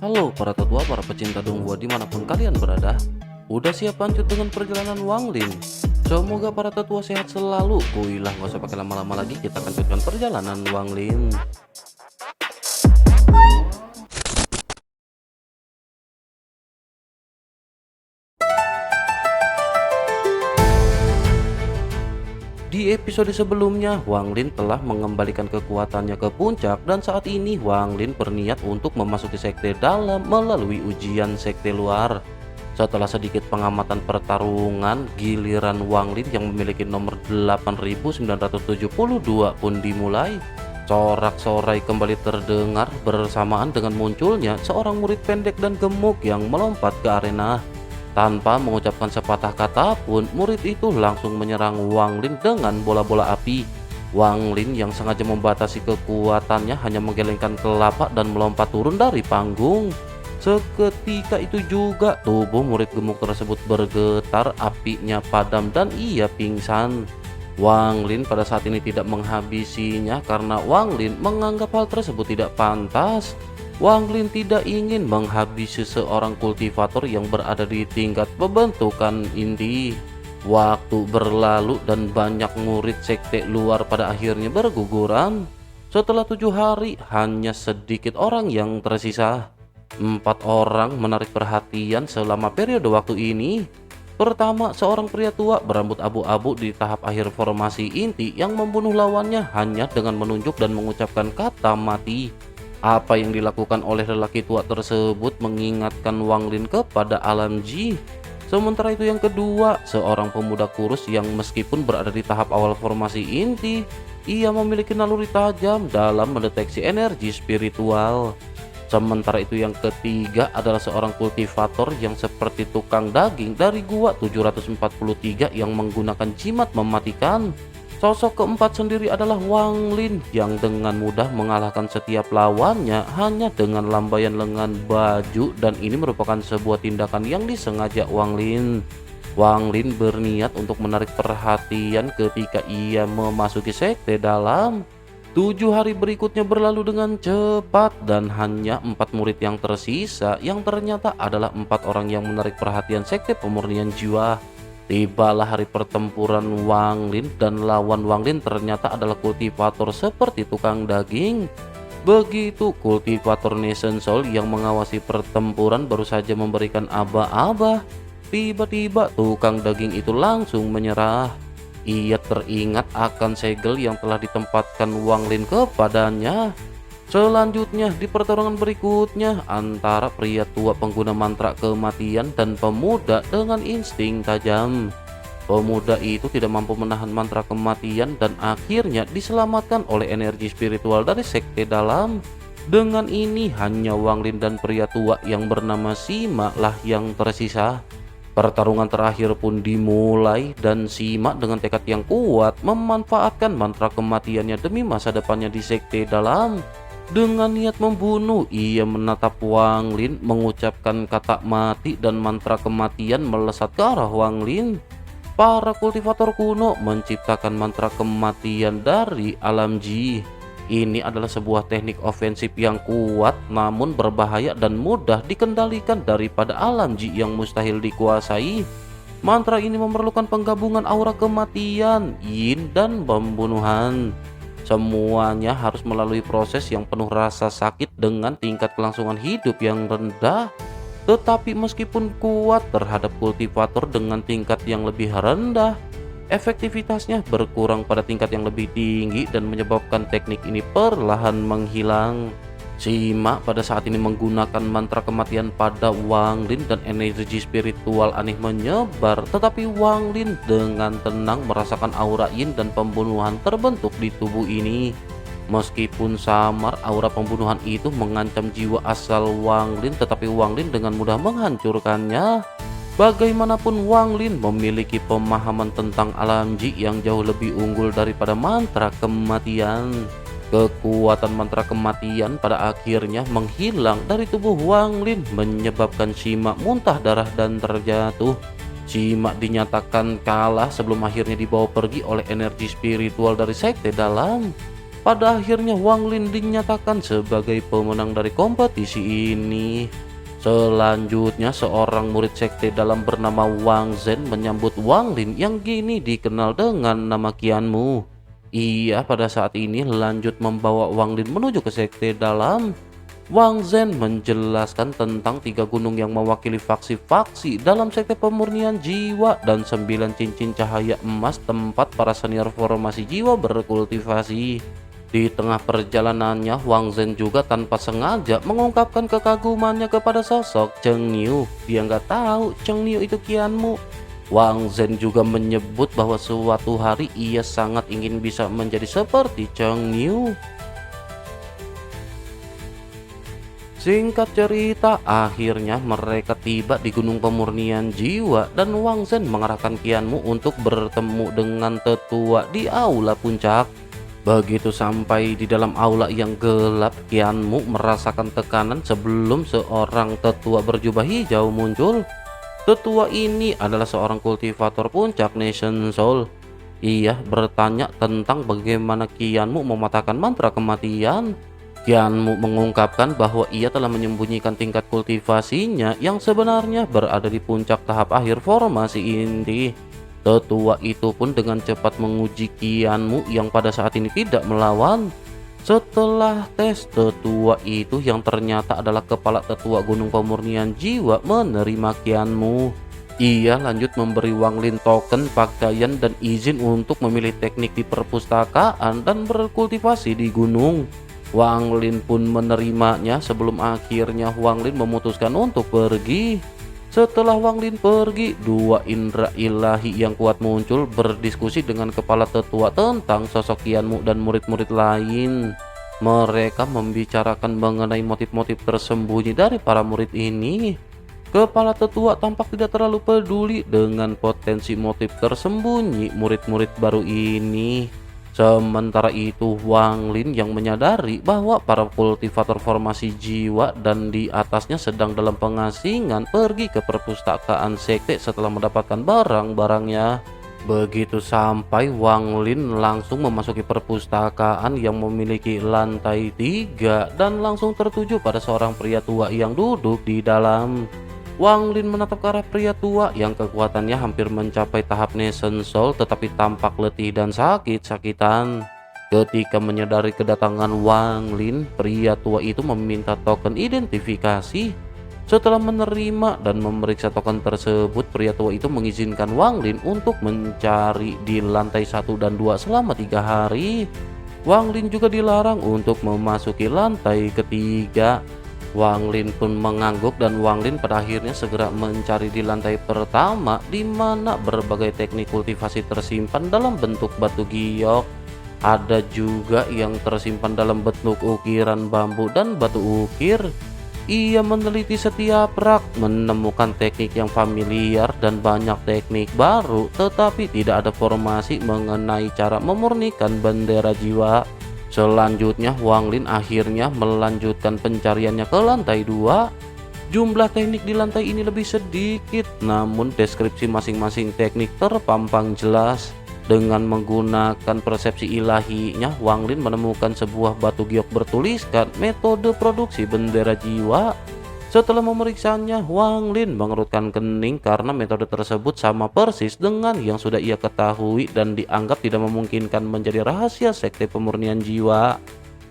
Halo para tetua, para pecinta Donghua dimanapun kalian berada. Udah siap lanjut dengan perjalanan Wang Lin? Semoga para tetua sehat selalu. Kuilah gak usah pakai lama-lama lagi, kita lanjutkan perjalanan Wang Lin. Di episode sebelumnya, Wang Lin telah mengembalikan kekuatannya ke puncak dan saat ini Wang Lin berniat untuk memasuki sekte dalam melalui ujian sekte luar. Setelah sedikit pengamatan pertarungan, giliran Wang Lin yang memiliki nomor 8972 pun dimulai. Sorak-sorai kembali terdengar bersamaan dengan munculnya seorang murid pendek dan gemuk yang melompat ke arena. Tanpa mengucapkan sepatah kata pun, murid itu langsung menyerang Wang Lin dengan bola-bola api. Wang Lin yang sengaja membatasi kekuatannya hanya menggelengkan telapak dan melompat turun dari panggung. Seketika itu juga tubuh murid gemuk tersebut bergetar, apinya padam dan ia pingsan. Wang Lin pada saat ini tidak menghabisinya karena Wang Lin menganggap hal tersebut tidak pantas. Wang Lin tidak ingin menghabisi seorang kultivator yang berada di tingkat pembentukan inti. Waktu berlalu dan banyak murid sekte luar pada akhirnya berguguran. Setelah 7 hari, hanya sedikit orang yang tersisa. 4 orang menarik perhatian selama periode waktu ini. Pertama, seorang pria tua berambut abu-abu di tahap akhir formasi inti yang membunuh lawannya hanya dengan menunjuk dan mengucapkan kata mati. Apa yang dilakukan oleh lelaki tua tersebut mengingatkan Wang Lin kepada alam Ji. Sementara itu yang kedua, seorang pemuda kurus yang meskipun berada di tahap awal formasi inti, ia memiliki naluri tajam dalam mendeteksi energi spiritual. Sementara itu yang ketiga adalah seorang kultivator yang seperti tukang daging dari gua 743 yang menggunakan jimat mematikan. Sosok keempat sendiri adalah Wang Lin yang dengan mudah mengalahkan setiap lawannya hanya dengan lambaian lengan baju, dan ini merupakan sebuah tindakan yang disengaja Wang Lin. Wang Lin berniat untuk menarik perhatian ketika ia memasuki sekte dalam. 7 hari berikutnya berlalu dengan cepat dan hanya 4 murid yang tersisa yang ternyata adalah 4 orang yang menarik perhatian sekte pemurnian jiwa. Tibalah hari pertempuran Wang Lin dan lawan Wang Lin ternyata adalah kultivator seperti tukang daging. Begitu kultivator Nation Soul yang mengawasi pertempuran baru saja memberikan aba-aba, tiba-tiba tukang daging itu langsung menyerah. Ia teringat akan segel yang telah ditempatkan Wang Lin kepadanya. Selanjutnya di pertarungan berikutnya antara pria tua pengguna mantra kematian dan pemuda dengan insting tajam. Pemuda itu tidak mampu menahan mantra kematian dan akhirnya diselamatkan oleh energi spiritual dari sekte dalam. Dengan ini hanya Wang Lin dan pria tua yang bernama Sima lah yang tersisa. Pertarungan terakhir pun dimulai dan Sima dengan tekad yang kuat memanfaatkan mantra kematiannya demi masa depannya di sekte dalam. Dengan niat membunuh, ia menatap Wang Lin, mengucapkan kata mati dan mantra kematian melesat ke arah Wang Lin. Para kultivator kuno menciptakan mantra kematian dari alam Ji. Ini adalah sebuah teknik ofensif yang kuat namun berbahaya dan mudah dikendalikan daripada alam Ji yang mustahil dikuasai. Mantra ini memerlukan penggabungan aura kematian, yin dan pembunuhan. Semuanya harus melalui proses yang penuh rasa sakit dengan tingkat kelangsungan hidup yang rendah. Tetapi meskipun kuat terhadap kultivator dengan tingkat yang lebih rendah, efektivitasnya berkurang pada tingkat yang lebih tinggi dan menyebabkan teknik ini perlahan menghilang. Sima pada saat ini menggunakan mantra kematian pada Wang Lin dan energi spiritual aneh menyebar, tetapi Wang Lin dengan tenang merasakan aura yin dan pembunuhan terbentuk di tubuh ini. Meskipun samar, aura pembunuhan itu mengancam jiwa asal Wang Lin, tetapi Wang Lin dengan mudah menghancurkannya. Bagaimanapun Wang Lin memiliki pemahaman tentang alam Ji yang jauh lebih unggul daripada mantra kematian. Kekuatan mantra kematian pada akhirnya menghilang dari tubuh Wang Lin, menyebabkan Shimak muntah darah dan terjatuh. Shimak dinyatakan kalah sebelum akhirnya dibawa pergi oleh energi spiritual dari sekte dalam. Pada akhirnya Wang Lin dinyatakan sebagai pemenang dari kompetisi ini. Selanjutnya seorang murid sekte dalam bernama Wang Zhen menyambut Wang Lin yang kini dikenal dengan nama Qianmu. Ia pada saat ini lanjut membawa Wang Lin menuju ke sekte dalam. Wang Zhen menjelaskan tentang 3 gunung yang mewakili faksi-faksi dalam sekte pemurnian jiwa dan 9 cincin cahaya emas tempat para senior formasi jiwa berkultivasi. Di tengah perjalanannya, Wang Zhen juga tanpa sengaja mengungkapkan kekagumannya kepada sosok Cheng Niu. Dia nggak tahu Cheng Niu itu Qianmu. Wang Zhen juga menyebut bahwa suatu hari ia sangat ingin bisa menjadi seperti Cheng Niu. Singkat cerita, akhirnya mereka tiba di Gunung Pemurnian Jiwa dan Wang Zhen mengarahkan Qianmu untuk bertemu dengan tetua di aula puncak. Begitu sampai di dalam aula yang gelap, Qianmu merasakan tekanan sebelum seorang tetua berjubah hijau muncul. Tetua ini adalah seorang kultivator puncak Nation Soul. Ia bertanya tentang bagaimana Qianmu mematahkan mantra kematian. Qianmu mengungkapkan bahwa ia telah menyembunyikan tingkat kultivasinya yang sebenarnya berada di puncak tahap akhir formasi inti. Tetua itu pun dengan cepat menguji Qianmu yang pada saat ini tidak melawan. Setelah tes, tetua itu yang ternyata adalah kepala tetua Gunung Pemurnian Jiwa menerima Qianmu. Ia lanjut memberi Wang Lin token, pakaian, dan izin untuk memilih teknik di perpustakaan dan berkultivasi di gunung. Wang Lin pun menerimanya sebelum akhirnya Wang Lin memutuskan untuk pergi. Setelah Wang Lin pergi, 2 indera ilahi yang kuat muncul berdiskusi dengan kepala tetua tentang sosok Qianmu dan murid-murid lain. Mereka membicarakan mengenai motif-motif tersembunyi dari para murid ini. Kepala tetua tampak tidak terlalu peduli dengan potensi motif tersembunyi murid-murid baru ini. Sementara itu, Wang Lin yang menyadari bahwa para kultivator formasi jiwa dan di atasnya sedang dalam pengasingan pergi ke perpustakaan sekte setelah mendapatkan barang-barangnya. Begitu sampai, Wang Lin langsung memasuki perpustakaan yang memiliki lantai 3 dan langsung tertuju pada seorang pria tua yang duduk di dalam. Wang Lin menatap ke arah pria tua yang kekuatannya hampir mencapai tahap Nation Soul tetapi tampak letih dan sakit-sakitan. Ketika menyadari kedatangan Wang Lin, pria tua itu meminta token identifikasi. Setelah menerima dan memeriksa token tersebut, pria tua itu mengizinkan Wang Lin untuk mencari di lantai 1 dan 2 selama 3 hari. Wang Lin juga dilarang untuk memasuki lantai ketiga. Wang Lin pun mengangguk dan Wang Lin pada akhirnya segera mencari di lantai pertama di mana berbagai teknik kultivasi tersimpan dalam bentuk batu giok. Ada juga yang tersimpan dalam bentuk ukiran bambu dan batu ukir. Ia meneliti setiap rak, menemukan teknik yang familiar dan banyak teknik baru, tetapi tidak ada formasi mengenai cara memurnikan bendera jiwa. Selanjutnya, Wang Lin akhirnya melanjutkan pencariannya ke lantai 2. Jumlah teknik di lantai ini lebih sedikit, namun deskripsi masing-masing teknik terpampang jelas. Dengan menggunakan persepsi ilahinya, Wang Lin menemukan sebuah batu giok bertuliskan metode produksi bendera jiwa. Setelah memeriksanya, Wang Lin mengerutkan kening karena metode tersebut sama persis dengan yang sudah ia ketahui dan dianggap tidak memungkinkan menjadi rahasia sekte pemurnian jiwa.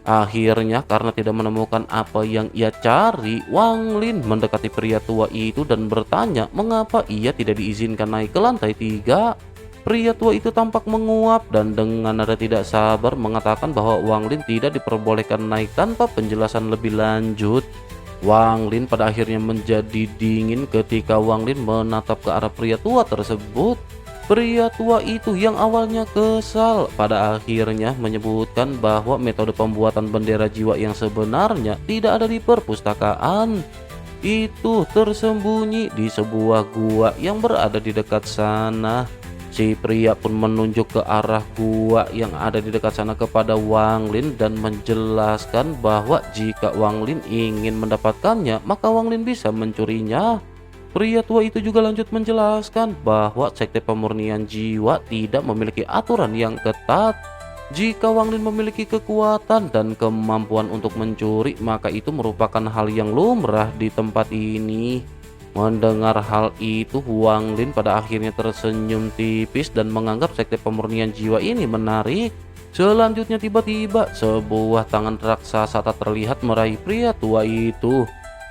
Akhirnya, karena tidak menemukan apa yang ia cari, Wang Lin mendekati pria tua itu dan bertanya mengapa ia tidak diizinkan naik ke lantai 3. Pria tua itu tampak menguap dan dengan nada tidak sabar mengatakan bahwa Wang Lin tidak diperbolehkan naik tanpa penjelasan lebih lanjut. Wang Lin pada akhirnya menjadi dingin ketika Wang Lin menatap ke arah pria tua tersebut. Pria tua itu yang awalnya kesal pada akhirnya menyebutkan bahwa metode pembuatan bendera jiwa yang sebenarnya tidak ada di perpustakaan. Itu tersembunyi di sebuah gua yang berada di dekat sana. Si pria pun menunjuk ke arah gua yang ada di dekat sana kepada Wang Lin dan menjelaskan bahwa jika Wang Lin ingin mendapatkannya, maka Wang Lin bisa mencurinya. Pria tua itu juga lanjut menjelaskan bahwa sekte pemurnian jiwa tidak memiliki aturan yang ketat. Jika Wang Lin memiliki kekuatan dan kemampuan untuk mencuri, maka itu merupakan hal yang lumrah di tempat ini. Mendengar hal itu, Wang Lin pada akhirnya tersenyum tipis dan menganggap sekte pemurnian jiwa ini menarik. Selanjutnya tiba-tiba sebuah tangan raksasa tak terlihat meraih pria tua itu.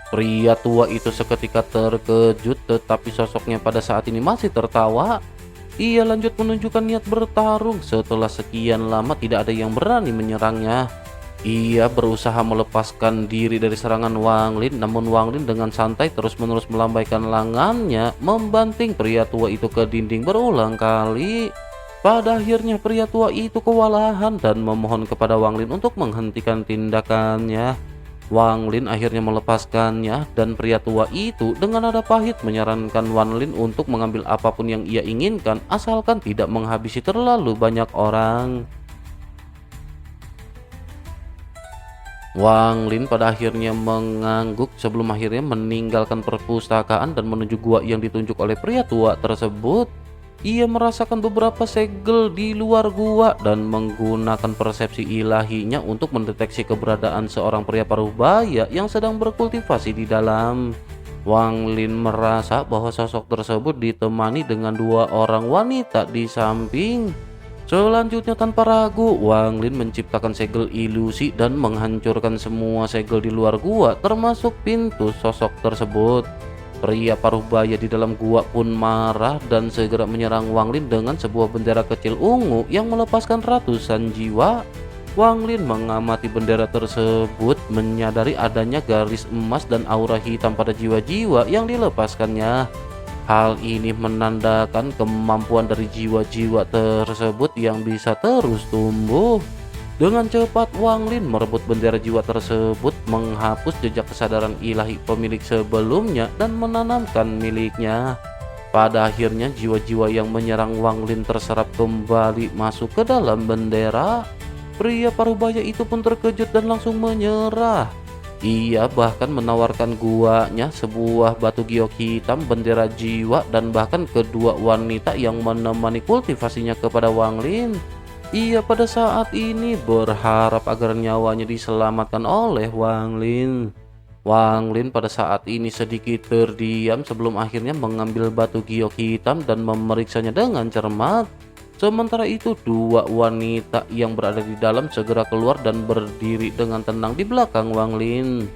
Pria tua itu seketika terkejut, tetapi sosoknya pada saat ini masih tertawa. Ia lanjut menunjukkan niat bertarung. Setelah sekian lama tidak ada yang berani menyerangnya. Ia berusaha melepaskan diri dari serangan Wang Lin, namun Wang Lin dengan santai terus-menerus melambaikan lengannya, membanting pria tua itu ke dinding berulang kali. Pada akhirnya pria tua itu kewalahan dan memohon kepada Wang Lin untuk menghentikan tindakannya. Wang Lin akhirnya melepaskannya dan pria tua itu dengan nada pahit menyarankan Wang Lin untuk mengambil apapun yang ia inginkan asalkan tidak menghabisi terlalu banyak orang. Wang Lin pada akhirnya mengangguk sebelum akhirnya meninggalkan perpustakaan dan menuju gua yang ditunjuk oleh pria tua tersebut. Ia merasakan beberapa segel di luar gua dan menggunakan persepsi ilahinya untuk mendeteksi keberadaan seorang pria parubaya yang sedang berkultivasi di dalam. Wang Lin merasa bahwa sosok tersebut ditemani dengan dua orang wanita di samping. Selanjutnya tanpa ragu, Wang Lin menciptakan segel ilusi dan menghancurkan semua segel di luar gua termasuk pintu sosok tersebut. Pria parubaya di dalam gua pun marah dan segera menyerang Wang Lin dengan sebuah bendera kecil ungu yang melepaskan ratusan jiwa. Wang Lin mengamati bendera tersebut, menyadari adanya garis emas dan aura hitam pada jiwa-jiwa yang dilepaskannya. Hal ini menandakan kemampuan dari jiwa-jiwa tersebut yang bisa terus tumbuh. Dengan cepat Wang Lin merebut bendera jiwa tersebut, menghapus jejak kesadaran ilahi pemilik sebelumnya dan menanamkan miliknya. Pada akhirnya jiwa-jiwa yang menyerang Wang Lin terserap kembali masuk ke dalam bendera. Pria parubaya itu pun terkejut dan langsung menyerah. Ia bahkan menawarkan guanya sebuah batu giok hitam, bendera jiwa, dan bahkan kedua wanita yang menemani kultivasinya kepada Wang Lin. Ia pada saat ini berharap agar nyawanya diselamatkan oleh Wang Lin. Wang Lin pada saat ini sedikit terdiam sebelum akhirnya mengambil batu giok hitam dan memeriksanya dengan cermat. Sementara itu dua wanita yang berada di dalam segera keluar dan berdiri dengan tenang di belakang Wang Lin.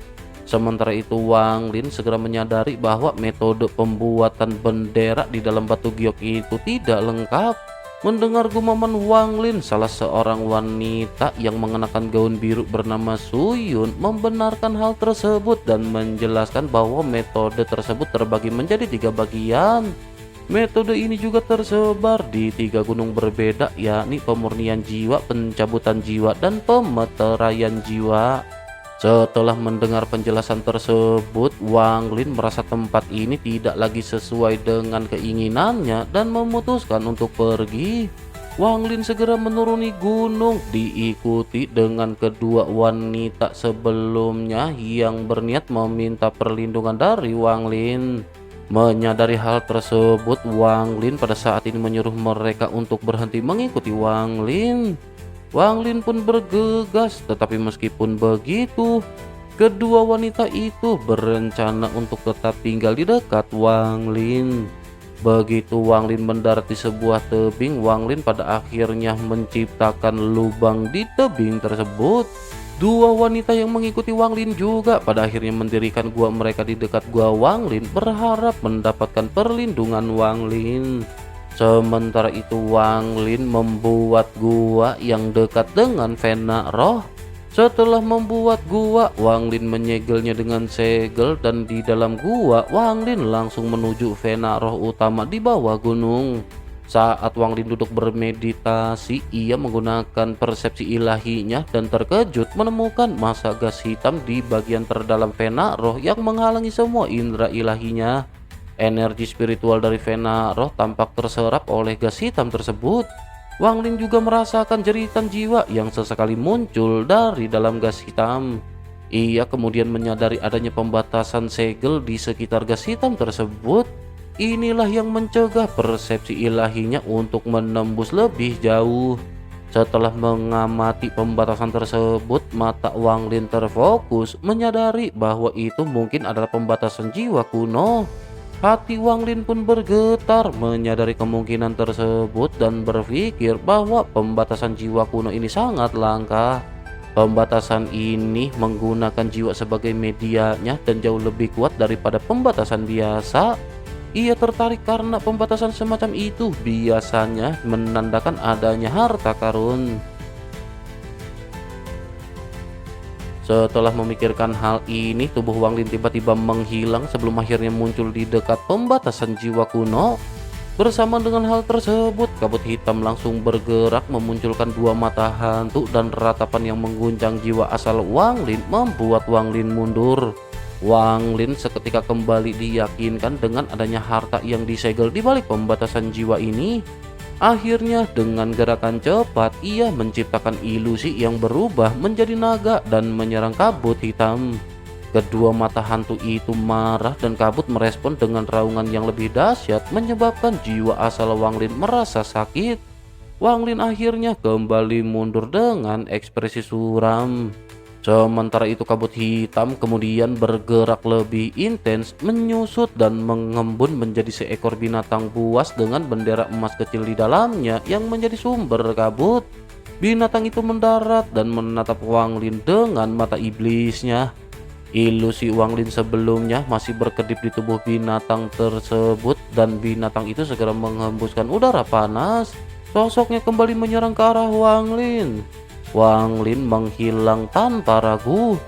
Sementara itu Wang Lin segera menyadari bahwa metode pembuatan bendera di dalam batu giok itu tidak lengkap. Mendengar gumaman Wang Lin, salah seorang wanita yang mengenakan gaun biru bernama Suyun membenarkan hal tersebut dan menjelaskan bahwa metode tersebut terbagi menjadi 3 bagian. Metode ini juga tersebar di 3 gunung berbeda, yakni pemurnian jiwa, pencabutan jiwa, dan pemeteraian jiwa. Setelah mendengar penjelasan tersebut, Wang Lin merasa tempat ini tidak lagi sesuai dengan keinginannya dan memutuskan untuk pergi. Wang Lin segera menuruni gunung, diikuti dengan kedua wanita sebelumnya yang berniat meminta perlindungan dari Wang Lin. Menyadari hal tersebut, Wang Lin pada saat ini menyuruh mereka untuk berhenti mengikuti Wang Lin. Wang Lin pun bergegas, tetapi meskipun begitu, kedua wanita itu berencana untuk tetap tinggal di dekat Wang Lin. Begitu Wang Lin mendarat di sebuah tebing, Wang Lin pada akhirnya menciptakan lubang di tebing tersebut. Dua wanita yang mengikuti Wang Lin juga pada akhirnya mendirikan gua mereka di dekat gua Wang Lin, berharap mendapatkan perlindungan Wang Lin. Sementara itu Wang Lin membuat gua yang dekat dengan Vena Roh. Setelah membuat gua, Wang Lin menyegelnya dengan segel dan di dalam gua Wang Lin langsung menuju Vena Roh utama di bawah gunung. Saat Wang Lin duduk bermeditasi, ia menggunakan persepsi ilahinya dan terkejut menemukan masa gas hitam di bagian terdalam Vena Roh yang menghalangi semua indera ilahinya. Energi spiritual dari Vena Roh tampak terserap oleh gas hitam tersebut. Wang Lin juga merasakan jeritan jiwa yang sesekali muncul dari dalam gas hitam. Ia kemudian menyadari adanya pembatasan segel di sekitar gas hitam tersebut. Inilah yang mencegah persepsi ilahinya untuk menembus lebih jauh. Setelah mengamati pembatasan tersebut, mata Wang Lin terfokus, menyadari bahwa itu mungkin adalah pembatasan jiwa kuno. Hati Wang Lin pun bergetar menyadari kemungkinan tersebut dan berpikir bahwa pembatasan jiwa kuno ini sangat langka. Pembatasan ini menggunakan jiwa sebagai medianya dan jauh lebih kuat daripada pembatasan biasa. Ia tertarik karena pembatasan semacam itu biasanya menandakan adanya harta karun. Setelah memikirkan hal ini, tubuh Wang Lin tiba-tiba menghilang sebelum akhirnya muncul di dekat pembatasan jiwa kuno. Bersama dengan hal tersebut, kabut hitam langsung bergerak memunculkan dua mata hantu dan ratapan yang mengguncang jiwa asal Wang Lin membuat Wang Lin mundur. Wang Lin seketika kembali diyakinkan dengan adanya harta yang disegel di balik pembatasan jiwa ini. Akhirnya dengan gerakan cepat ia menciptakan ilusi yang berubah menjadi naga dan menyerang kabut hitam. Kedua mata hantu itu marah dan kabut merespon dengan raungan yang lebih dahsyat menyebabkan jiwa asal Wang Lin merasa sakit. Wang Lin akhirnya kembali mundur dengan ekspresi suram. Sementara itu kabut hitam kemudian bergerak lebih intens, menyusut dan mengembun menjadi seekor binatang buas dengan bendera emas kecil di dalamnya yang menjadi sumber kabut. Binatang itu mendarat dan menatap Wang Lin dengan mata iblisnya. Ilusi Wang Lin sebelumnya masih berkedip di tubuh binatang tersebut dan binatang itu segera menghembuskan udara panas. Sosoknya kembali menyerang ke arah Wang Lin. Wang Lin menghilang tanpa ragu.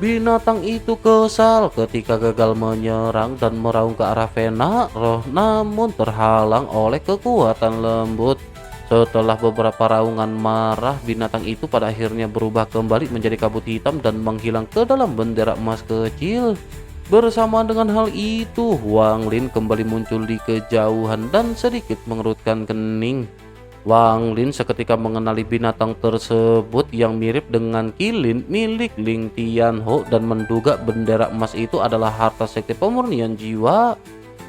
Binatang itu kesal ketika gagal menyerang dan meraung ke arah Vena Roh, namun terhalang oleh kekuatan lembut. Setelah beberapa raungan marah, binatang itu pada akhirnya berubah kembali menjadi kabut hitam dan menghilang ke dalam bendera emas kecil. Bersamaan dengan hal itu, Wang Lin kembali muncul di kejauhan dan sedikit mengerutkan kening. Wang Lin seketika mengenali binatang tersebut yang mirip dengan kilin milik Ling Tianho dan menduga bendera emas itu adalah harta sekte pemurnian jiwa.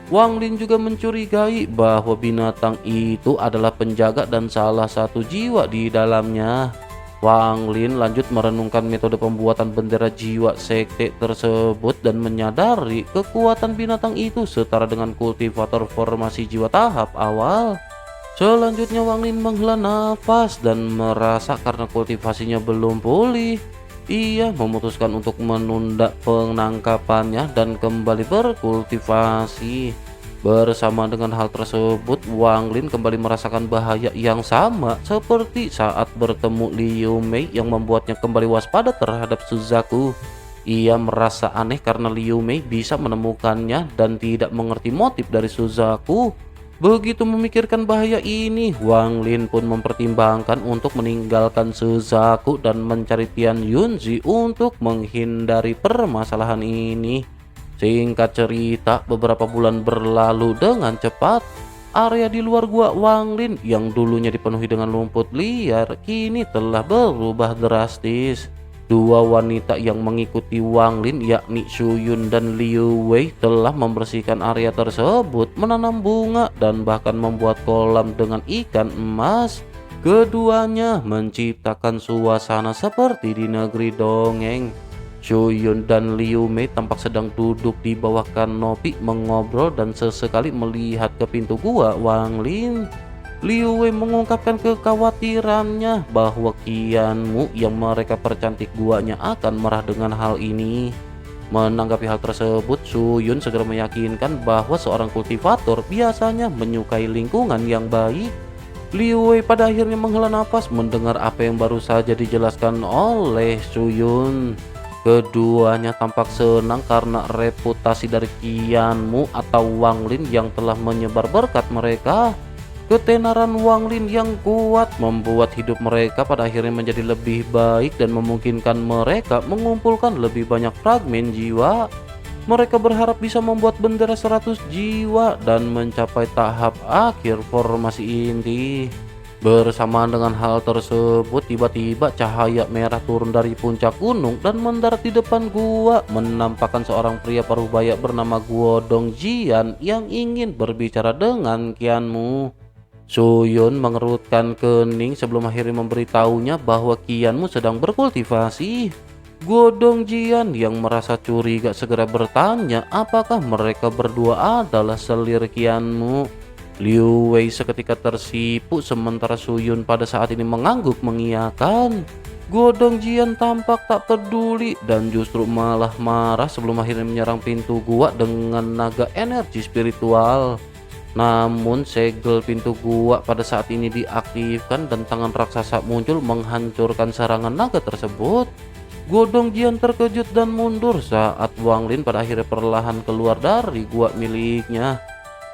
Wang Lin juga mencurigai bahwa binatang itu adalah penjaga dan salah satu jiwa di dalamnya. Wang Lin lanjut merenungkan metode pembuatan bendera jiwa sekte tersebut dan menyadari kekuatan binatang itu setara dengan kultivator formasi jiwa tahap awal. Selanjutnya Wang Lin menghela nafas dan merasa karena kultivasinya belum pulih, ia memutuskan untuk menunda penangkapannya dan kembali berkultivasi. Bersama dengan hal tersebut, Wang Lin kembali merasakan bahaya yang sama seperti saat bertemu Liu Mei yang membuatnya kembali waspada terhadap Suzaku. Ia merasa aneh karena Liu Mei bisa menemukannya dan tidak mengerti motif dari Suzaku. Begitu memikirkan bahaya ini, Wang Lin pun mempertimbangkan untuk meninggalkan Suzaku dan mencari Tian Yunzi untuk menghindari permasalahan ini. Singkat cerita, beberapa bulan berlalu dengan cepat. Area di luar gua Wang Lin yang dulunya dipenuhi dengan rumput liar kini telah berubah drastis. Dua wanita yang mengikuti Wang Lin yakni Xu Yun dan Liu Wei telah membersihkan area tersebut, menanam bunga dan bahkan membuat kolam dengan ikan emas. Keduanya menciptakan suasana seperti di negeri dongeng. Xu Yun dan Liu Mei tampak sedang duduk di bawah kanopi mengobrol dan sesekali melihat ke pintu gua Wang Lin. Liu Wei mengungkapkan kekhawatirannya bahwa Qianmu yang mereka percantik guanya akan marah dengan hal ini. Menanggapi hal tersebut, Xu Yun segera meyakinkan bahwa seorang kultivator biasanya menyukai lingkungan yang baik. Liu Wei pada akhirnya menghela nafas mendengar apa yang baru saja dijelaskan oleh Xu Yun. Keduanya tampak senang karena reputasi dari Qianmu atau Wang Lin yang telah menyebar berkat mereka. Ketenaran Wang Lin yang kuat membuat hidup mereka pada akhirnya menjadi lebih baik dan memungkinkan mereka mengumpulkan lebih banyak fragmen jiwa. Mereka berharap bisa membuat bendera 100 jiwa dan mencapai tahap akhir formasi inti. Bersamaan dengan hal tersebut, tiba-tiba cahaya merah turun dari puncak gunung dan mendarat di depan gua, menampakkan seorang pria parubaya bernama Guo Dongjian yang ingin berbicara dengan Qianmu. Suyun mengerutkan kening sebelum akhirnya memberitahunya bahwa Qianmu sedang berkultivasi. Guo Dongjian yang merasa curiga segera bertanya apakah mereka berdua adalah selir Qianmu. Liu Wei seketika tersipu sementara Suyun pada saat ini mengangguk mengiyakan. Guo Dongjian tampak tak peduli dan justru malah marah sebelum akhirnya menyerang pintu gua dengan naga energi spiritual. Namun segel pintu gua pada saat ini diaktifkan dan tangan raksasa muncul menghancurkan serangan naga tersebut. Guo Dongjian terkejut dan mundur saat Wang Lin pada akhirnya perlahan keluar dari gua miliknya.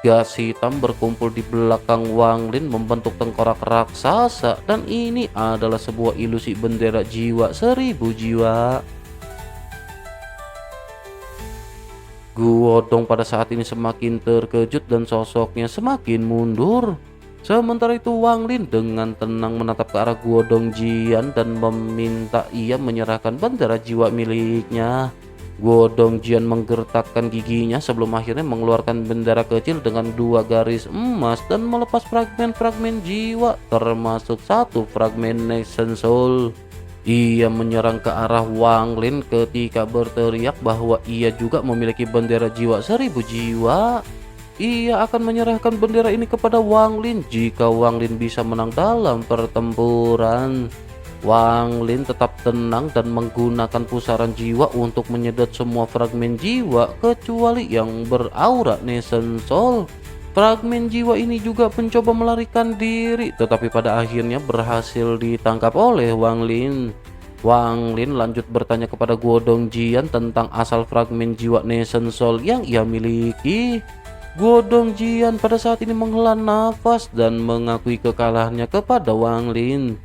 Gas hitam berkumpul di belakang Wang Lin membentuk tengkorak raksasa dan ini adalah sebuah ilusi bendera jiwa 1000 jiwa. Guo Dong pada saat ini semakin terkejut dan sosoknya semakin mundur. Sementara itu Wang Lin dengan tenang menatap ke arah Guo Dongjian dan meminta ia menyerahkan bendera jiwa miliknya. Guo Dongjian menggertakkan giginya sebelum akhirnya mengeluarkan bendera kecil dengan 2 garis emas dan melepas fragmen-fragmen jiwa termasuk 1 fragmen Nation Soul. Ia menyerang ke arah Wang Lin ketika berteriak bahwa ia juga memiliki bendera jiwa 1000 jiwa. Ia akan menyerahkan bendera ini kepada Wang Lin jika Wang Lin bisa menang dalam pertempuran. Wang Lin tetap tenang dan menggunakan pusaran jiwa untuk menyedot semua fragmen jiwa kecuali yang beraura Nation Soul. Fragmen jiwa ini juga mencoba melarikan diri tetapi pada akhirnya berhasil ditangkap oleh Wang Lin. Wang Lin lanjut bertanya kepada Guo Dongjian tentang asal fragmen jiwa Nation Soul yang ia miliki. Guo Dongjian pada saat ini menghela nafas dan mengakui kekalahannya kepada Wang Lin.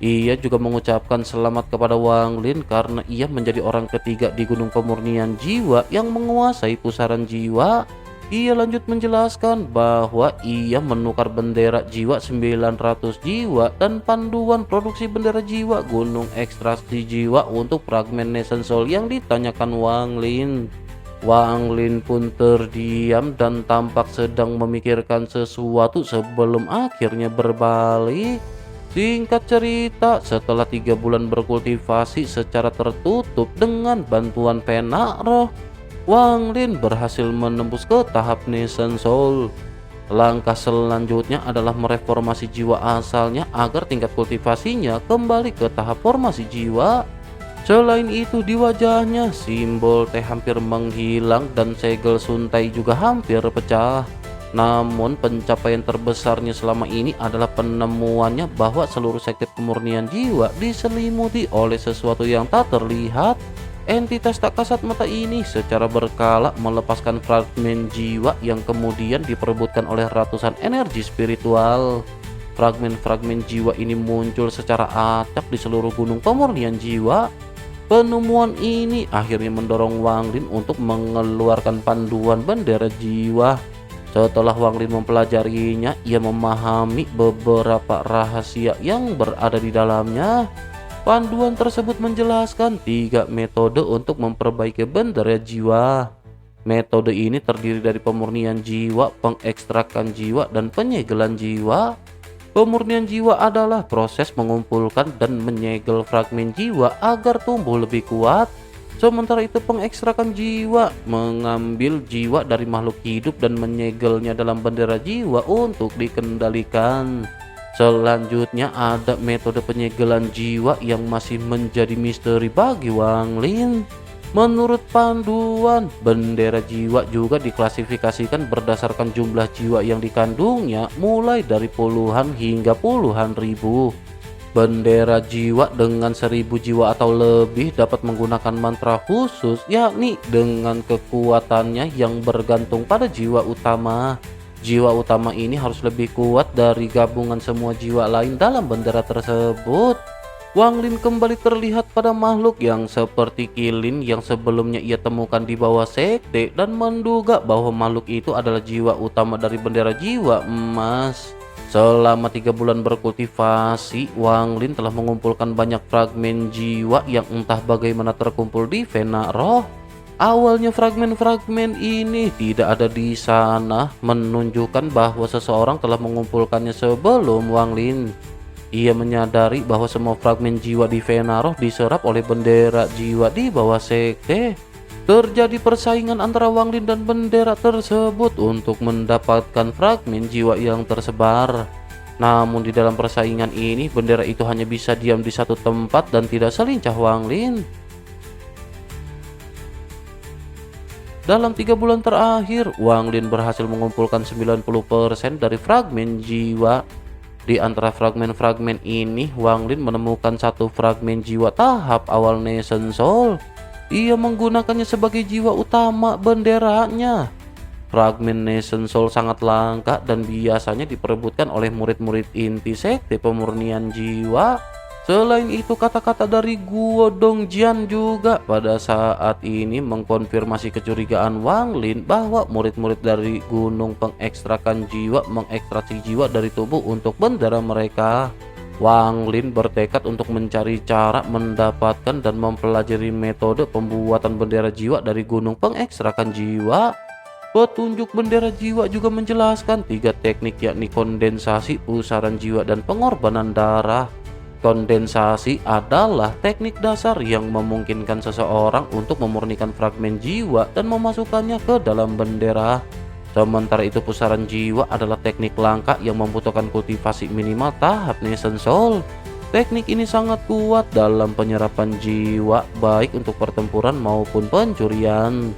Ia juga mengucapkan selamat kepada Wang Lin karena ia menjadi orang ketiga di Gunung Pemurnian Jiwa yang menguasai pusaran jiwa. Ia lanjut menjelaskan bahwa ia menukar bendera jiwa 900 jiwa dan panduan produksi bendera jiwa Gunung Ekstraksi Jiwa untuk fragmen Nation Soul yang ditanyakan Wang Lin. Wang Lin pun terdiam dan tampak sedang memikirkan sesuatu sebelum akhirnya berbalik. Singkat cerita, setelah 3 bulan berkultivasi secara tertutup dengan bantuan penak roh, Wang Lin berhasil menembus ke tahap Nation Soul. Langkah selanjutnya adalah mereformasi jiwa asalnya agar tingkat kultivasinya kembali ke tahap formasi jiwa. Selain itu di wajahnya simbol teh hampir menghilang dan segel suntai juga hampir pecah. Namun pencapaian terbesarnya selama ini adalah penemuannya bahwa seluruh sekte pemurnian jiwa diselimuti oleh sesuatu yang tak terlihat. Entitas tak kasat mata ini secara berkala melepaskan fragmen jiwa yang kemudian diperebutkan oleh ratusan energi spiritual. Fragmen-fragmen jiwa ini muncul secara acak di seluruh gunung pemurnian jiwa. Penemuan ini akhirnya mendorong Wang Lin untuk mengeluarkan panduan bendera jiwa. Setelah Wang Lin mempelajarinya, ia memahami beberapa rahasia yang berada di dalamnya. Panduan tersebut menjelaskan 3 metode untuk memperbaiki bendera jiwa. Metode ini terdiri dari pemurnian jiwa, pengekstrakan jiwa, dan penyegelan jiwa. Pemurnian jiwa adalah proses mengumpulkan dan menyegel fragmen jiwa agar tumbuh lebih kuat. Sementara itu pengekstrakan jiwa mengambil jiwa dari makhluk hidup dan menyegelnya dalam bendera jiwa untuk dikendalikan. Selanjutnya ada metode penyegelan jiwa yang masih menjadi misteri bagi Wang Lin. Menurut panduan, bendera jiwa juga diklasifikasikan berdasarkan jumlah jiwa yang dikandungnya mulai dari puluhan hingga puluhan ribu. Bendera jiwa dengan 1000 jiwa atau lebih dapat menggunakan mantra khusus, yakni dengan kekuatannya yang bergantung pada jiwa utama. Jiwa utama ini harus lebih kuat dari gabungan semua jiwa lain dalam bendera tersebut. Wang Lin kembali terlihat pada makhluk yang seperti Qilin yang sebelumnya ia temukan di bawah sekte dan menduga bahwa makhluk itu adalah jiwa utama dari bendera jiwa emas. Selama 3 bulan berkultivasi, Wang Lin telah mengumpulkan banyak fragmen jiwa yang entah bagaimana terkumpul di Vena Roh. Awalnya fragmen-fragmen ini tidak ada di sana, menunjukkan bahwa seseorang telah mengumpulkannya sebelum Wang Lin. Ia menyadari bahwa semua fragmen jiwa di Vena Roh diserap oleh bendera jiwa di bawah sekte. Terjadi persaingan antara Wang Lin dan bendera tersebut untuk mendapatkan fragmen jiwa yang tersebar. Namun di dalam persaingan ini, bendera itu hanya bisa diam di satu tempat dan tidak selincah Wang Lin. Dalam 3 bulan terakhir, Wang Lin berhasil mengumpulkan 90% dari fragmen jiwa. Di antara fragmen-fragmen ini, Wang Lin menemukan satu fragmen jiwa tahap awal Nation Soul. Ia menggunakannya sebagai jiwa utama benderanya. Fragmen Nation Soul sangat langka dan biasanya diperebutkan oleh murid-murid inti sekte pemurnian jiwa. Selain itu, kata-kata dari Guo Dongjian juga pada saat ini mengkonfirmasi kecurigaan Wang Lin bahwa murid-murid dari gunung pengekstrakan jiwa mengekstraksi jiwa dari tubuh untuk bendera mereka. Wang Lin bertekad untuk mencari cara mendapatkan dan mempelajari metode pembuatan bendera jiwa dari gunung pengekstrakan jiwa. Petunjuk bendera jiwa juga menjelaskan 3 teknik, yakni kondensasi, pusaran jiwa, dan pengorbanan darah. Kondensasi adalah teknik dasar yang memungkinkan seseorang untuk memurnikan fragmen jiwa dan memasukkannya ke dalam bendera. Sementara itu, pusaran jiwa adalah teknik langka yang membutuhkan kultivasi minimal tahap Nation Soul. Teknik ini sangat kuat dalam penyerapan jiwa, baik untuk pertempuran maupun pencurian.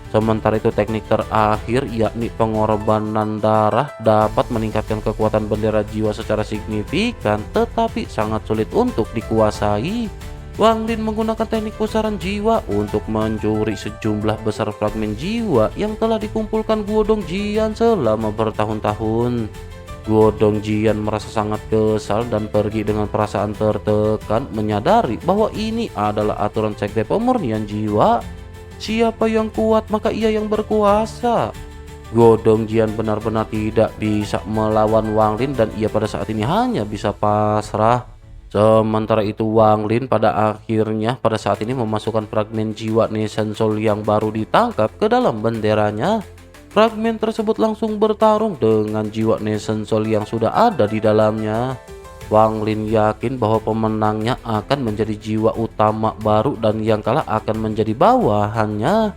Sementara itu, teknik terakhir, yakni pengorbanan darah, dapat meningkatkan kekuatan bendera jiwa secara signifikan, tetapi sangat sulit untuk dikuasai. Wang Lin menggunakan teknik pusaran jiwa untuk mencuri sejumlah besar fragmen jiwa yang telah dikumpulkan Guo Dongjian selama bertahun-tahun. Guo Dongjian merasa sangat kesal dan pergi dengan perasaan tertekan, menyadari bahwa ini adalah aturan sekte pemurnian jiwa. Siapa yang kuat maka ia yang berkuasa. Guo Dongjian benar-benar tidak bisa melawan Wang Lin dan ia pada saat ini hanya bisa pasrah. Sementara itu, Wang Lin pada akhirnya pada saat ini memasukkan fragmen jiwa Nation Soul yang baru ditangkap ke dalam benderanya. Fragmen tersebut langsung bertarung dengan jiwa Nation Soul yang sudah ada di dalamnya. Wang Lin yakin bahwa pemenangnya akan menjadi jiwa utama baru dan yang kalah akan menjadi bawahannya.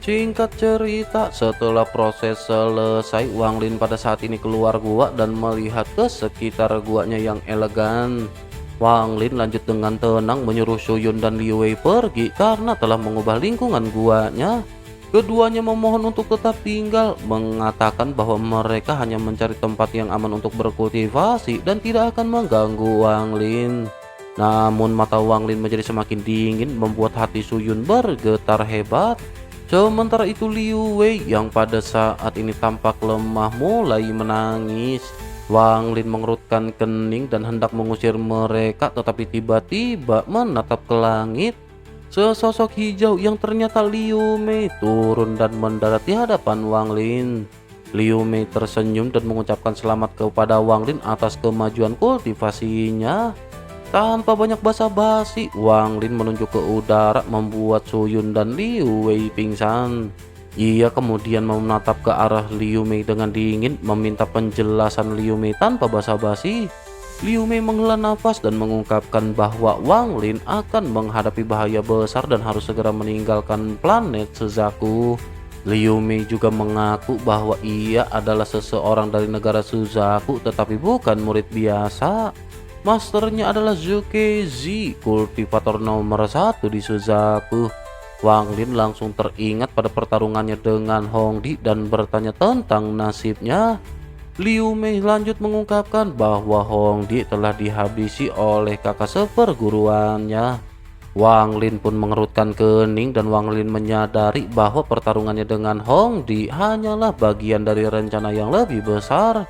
Singkat cerita, setelah proses selesai, Wang Lin pada saat ini keluar gua dan melihat ke sekitar guanya yang elegan. Wang Lin lanjut dengan tenang menyuruh Su Yun dan Liu Wei pergi karena telah mengubah lingkungan guanya. Keduanya memohon untuk tetap tinggal, mengatakan bahwa mereka hanya mencari tempat yang aman untuk berkultivasi dan tidak akan mengganggu Wang Lin. Namun mata Wang Lin menjadi semakin dingin, membuat hati Su Yun bergetar hebat. Sementara itu, Liu Wei yang pada saat ini tampak lemah mulai menangis. Wang Lin mengerutkan kening dan hendak mengusir mereka, tetapi tiba-tiba menatap ke langit. Sesosok hijau yang ternyata Liu Mei turun dan mendarat di hadapan Wang Lin. Liu Mei tersenyum dan mengucapkan selamat kepada Wang Lin atas kemajuan kultivasinya. Tanpa banyak basa-basi, Wang Lin menunjuk ke udara, membuat Su Yun dan Liu Wei pingsan. Ia kemudian menatap ke arah Liu Mei dengan dingin, meminta penjelasan Liu Mei tanpa basa-basi. Liu Mei menghela nafas dan mengungkapkan bahwa Wang Lin akan menghadapi bahaya besar dan harus segera meninggalkan planet Suzaku. Liu Mei juga mengaku bahwa ia adalah seseorang dari negara Suzaku tetapi bukan murid biasa. Masternya adalah Zhuge Zi, kultivator nomor 1 di Suzaku. Wang Lin langsung teringat pada pertarungannya dengan Hongdi dan bertanya tentang nasibnya. Liu Mei lanjut mengungkapkan bahwa Hongdi telah dihabisi oleh kakak seperguruannya. Wang Lin pun mengerutkan kening dan Wang Lin menyadari bahwa pertarungannya dengan Hongdi hanyalah bagian dari rencana yang lebih besar.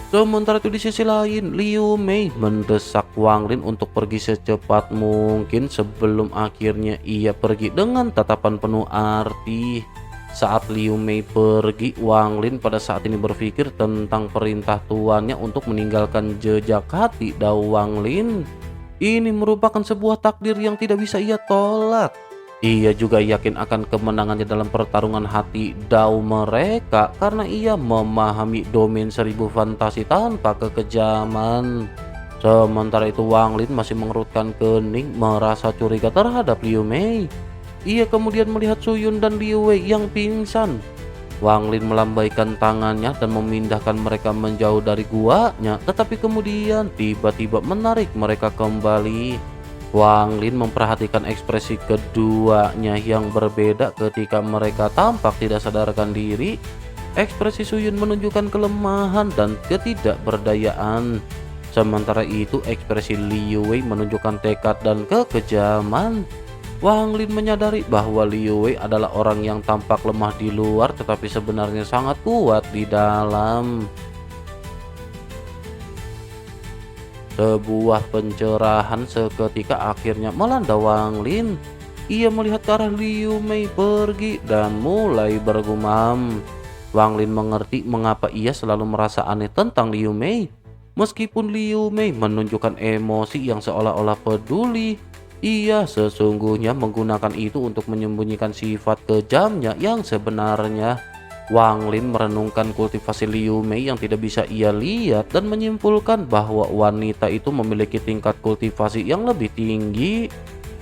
Sementara itu di sisi lain, Liu Mei mendesak Wang Lin untuk pergi secepat mungkin sebelum akhirnya ia pergi dengan tatapan penuh arti. Saat Liu Mei pergi, Wang Lin pada saat ini berpikir tentang perintah tuannya untuk meninggalkan jejak hati Dao Wang Lin. Ini merupakan sebuah takdir yang tidak bisa ia tolak. Ia juga yakin akan kemenangannya dalam pertarungan hati Dao mereka karena ia memahami domain 1000 fantasi tanpa kekejaman. Sementara itu Wang Lin masih mengerutkan kening merasa curiga terhadap Liu Mei. Ia kemudian melihat Su Yun dan Liu Wei yang pingsan. Wang Lin melambaikan tangannya dan memindahkan mereka menjauh dari guanya, tetapi kemudian tiba-tiba menarik mereka kembali. Wang Lin memperhatikan ekspresi keduanya yang berbeda ketika mereka tampak tidak sadarkan diri. Ekspresi Su Yun menunjukkan kelemahan dan ketidakberdayaan. Sementara itu ekspresi Liu Wei menunjukkan tekad dan kekejaman. Wang Lin menyadari bahwa Liu Wei adalah orang yang tampak lemah di luar tetapi sebenarnya sangat kuat di dalam. Sebuah pencerahan seketika akhirnya melanda Wang Lin. Ia melihat ke arah Liu Mei pergi dan mulai bergumam. Wang Lin mengerti mengapa ia selalu merasa aneh tentang Liu Mei. Meskipun Liu Mei menunjukkan emosi yang seolah-olah peduli, ia sesungguhnya menggunakan itu untuk menyembunyikan sifat kejamnya yang sebenarnya. Wang Lin merenungkan kultivasi Liu Mei yang tidak bisa ia lihat dan menyimpulkan bahwa wanita itu memiliki tingkat kultivasi yang lebih tinggi.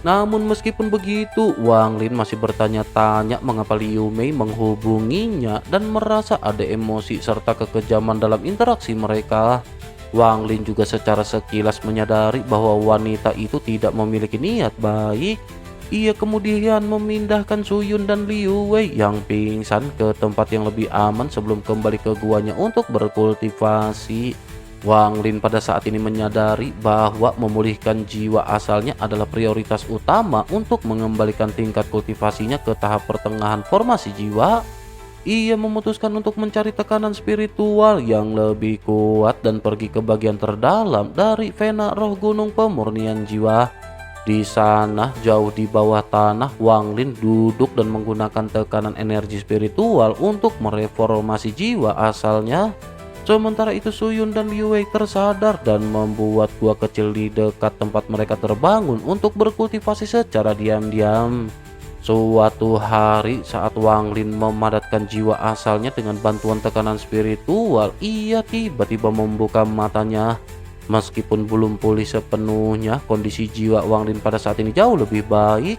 Namun meskipun begitu, Wang Lin masih bertanya-tanya mengapa Liu Mei menghubunginya dan merasa ada emosi serta kekejaman dalam interaksi mereka. Wang Lin juga secara sekilas menyadari bahwa wanita itu tidak memiliki niat baik. Ia kemudian memindahkan Su Yun dan Liu Wei yang pingsan ke tempat yang lebih aman sebelum kembali ke guanya untuk berkultivasi. Wang Lin pada saat ini menyadari bahwa memulihkan jiwa asalnya adalah prioritas utama untuk mengembalikan tingkat kultivasinya ke tahap pertengahan formasi jiwa. Ia memutuskan untuk mencari tekanan spiritual yang lebih kuat dan pergi ke bagian terdalam dari vena roh gunung pemurnian jiwa. Di sana, jauh di bawah tanah, Wang Lin duduk dan menggunakan tekanan energi spiritual untuk mereformasi jiwa asalnya. Sementara itu Su Yun dan Liu Wei tersadar dan membuat gua kecil di dekat tempat mereka terbangun untuk berkultivasi secara diam-diam. Suatu hari saat Wang Lin memadatkan jiwa asalnya dengan bantuan tekanan spiritual, ia tiba-tiba membuka matanya. Meskipun belum pulih sepenuhnya, kondisi jiwa Wang Lin pada saat ini jauh lebih baik.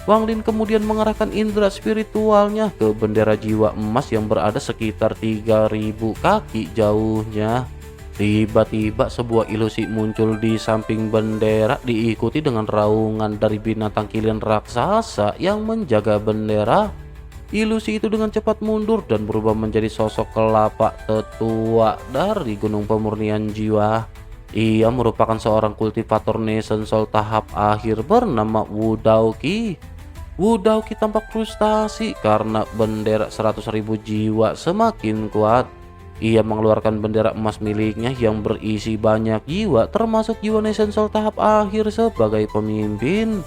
Wang Lin kemudian mengarahkan indera spiritualnya ke bendera jiwa emas yang berada sekitar 3000 kaki jauhnya. Tiba-tiba sebuah ilusi muncul di samping bendera, diikuti dengan raungan dari binatang kilin raksasa yang menjaga bendera. Ilusi itu dengan cepat mundur dan berubah menjadi sosok kelapa tetua dari gunung pemurnian jiwa. Ia merupakan seorang kultivator Nation Soul tahap akhir bernama Wu Daoqi. Wu Daoqi tampak frustasi karena bendera 100.000 jiwa semakin kuat. Ia mengeluarkan bendera emas miliknya yang berisi banyak jiwa, termasuk jiwa Nation Soul tahap akhir sebagai pemimpin.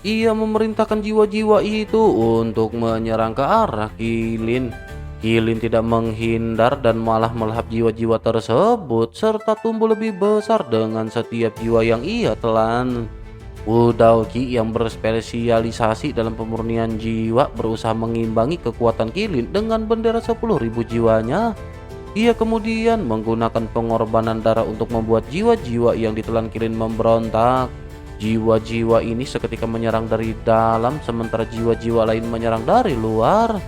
Ia memerintahkan jiwa-jiwa itu untuk menyerang ke arah Qilin. Qilin tidak menghindar dan malah melahap jiwa-jiwa tersebut serta tumbuh lebih besar dengan setiap jiwa yang ia telan. Wu Daoqi yang berspesialisasi dalam pemurnian jiwa berusaha mengimbangi kekuatan Qilin dengan bendera 10.000 jiwanya. Ia kemudian menggunakan pengorbanan darah untuk membuat jiwa-jiwa yang ditelan Qilin memberontak. Jiwa-jiwa ini seketika menyerang dari dalam sementara jiwa-jiwa lain menyerang dari luar.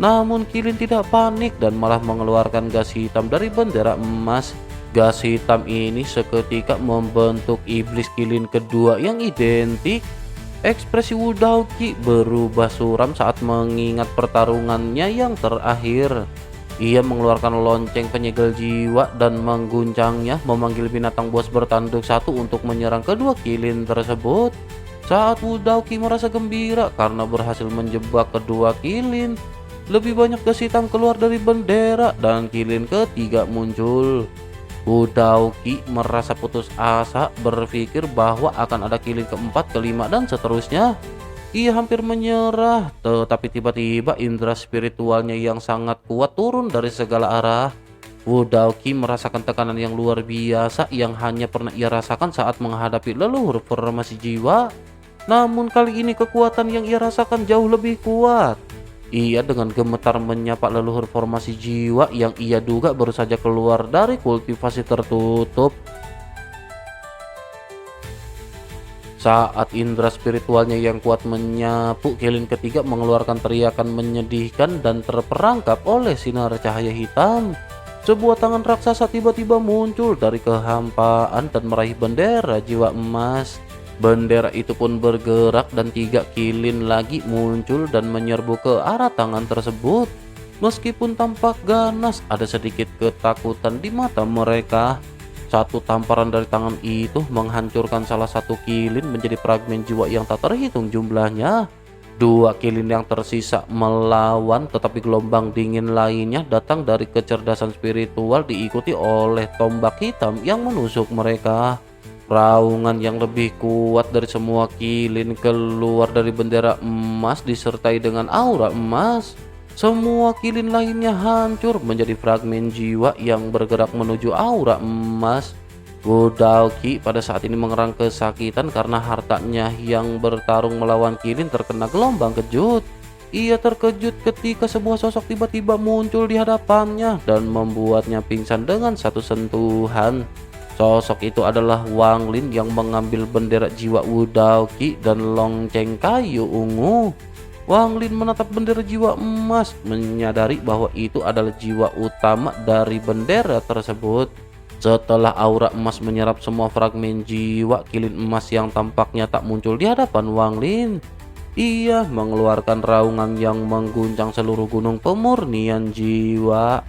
Namun Qilin tidak panik dan malah mengeluarkan gas hitam dari bendera emas. Gas hitam ini seketika membentuk iblis Qilin kedua yang identik. Ekspresi Wu Daoqi berubah suram saat mengingat pertarungannya yang terakhir. Ia mengeluarkan lonceng penyegel jiwa dan mengguncangnya, memanggil binatang buas bertanduk satu untuk menyerang kedua Qilin tersebut. Saat Wu Daoqi merasa gembira karena berhasil menjebak kedua Qilin, lebih banyak gas hitam keluar dari bendera dan Qilin ketiga muncul. Wu Daoqi merasa putus asa, berpikir bahwa akan ada kilin keempat, kelima, dan seterusnya. Ia hampir menyerah, tetapi tiba-tiba indera spiritualnya yang sangat kuat turun dari segala arah. Wu Daoqi merasakan tekanan yang luar biasa yang hanya pernah ia rasakan saat menghadapi leluhur formasi jiwa. Namun kali ini kekuatan yang ia rasakan jauh lebih kuat. Ia dengan gemetar menyapa leluhur formasi jiwa yang ia duga baru saja keluar dari kultivasi tertutup. Saat indera spiritualnya yang kuat menyapu, kilin ketiga mengeluarkan teriakan menyedihkan dan terperangkap oleh sinar cahaya hitam. Sebuah tangan raksasa tiba-tiba muncul dari kehampaan dan meraih bendera jiwa emas. Bendera itu pun bergerak dan 3 kilin lagi muncul dan menyerbu ke arah tangan tersebut. Meskipun tampak ganas, ada sedikit ketakutan di mata mereka. Satu tamparan dari tangan itu menghancurkan salah satu kilin menjadi fragmen jiwa yang tak terhitung jumlahnya. 2 kilin yang tersisa melawan, tetapi gelombang dingin lainnya datang dari kecerdasan spiritual diikuti oleh tombak hitam yang menusuk mereka. Raungan yang lebih kuat dari semua kilin keluar dari bendera emas disertai dengan aura emas. Semua kilin lainnya hancur menjadi fragmen jiwa yang bergerak menuju aura emas. Wu Daoqi pada saat ini mengerang kesakitan karena hartanya yang bertarung melawan kilin terkena gelombang kejut. Ia terkejut ketika sebuah sosok tiba-tiba muncul di hadapannya dan membuatnya pingsan dengan satu sentuhan. Sosok itu adalah Wang Lin yang mengambil bendera jiwa Wu Daoqi dan lonceng kayu ungu. Wang Lin menatap bendera jiwa emas, menyadari bahwa itu adalah jiwa utama dari bendera tersebut. Setelah aura emas menyerap semua fragmen jiwa, kilin emas yang tampaknya tak muncul di hadapan Wang Lin. Ia mengeluarkan raungan yang mengguncang seluruh gunung pemurnian jiwa.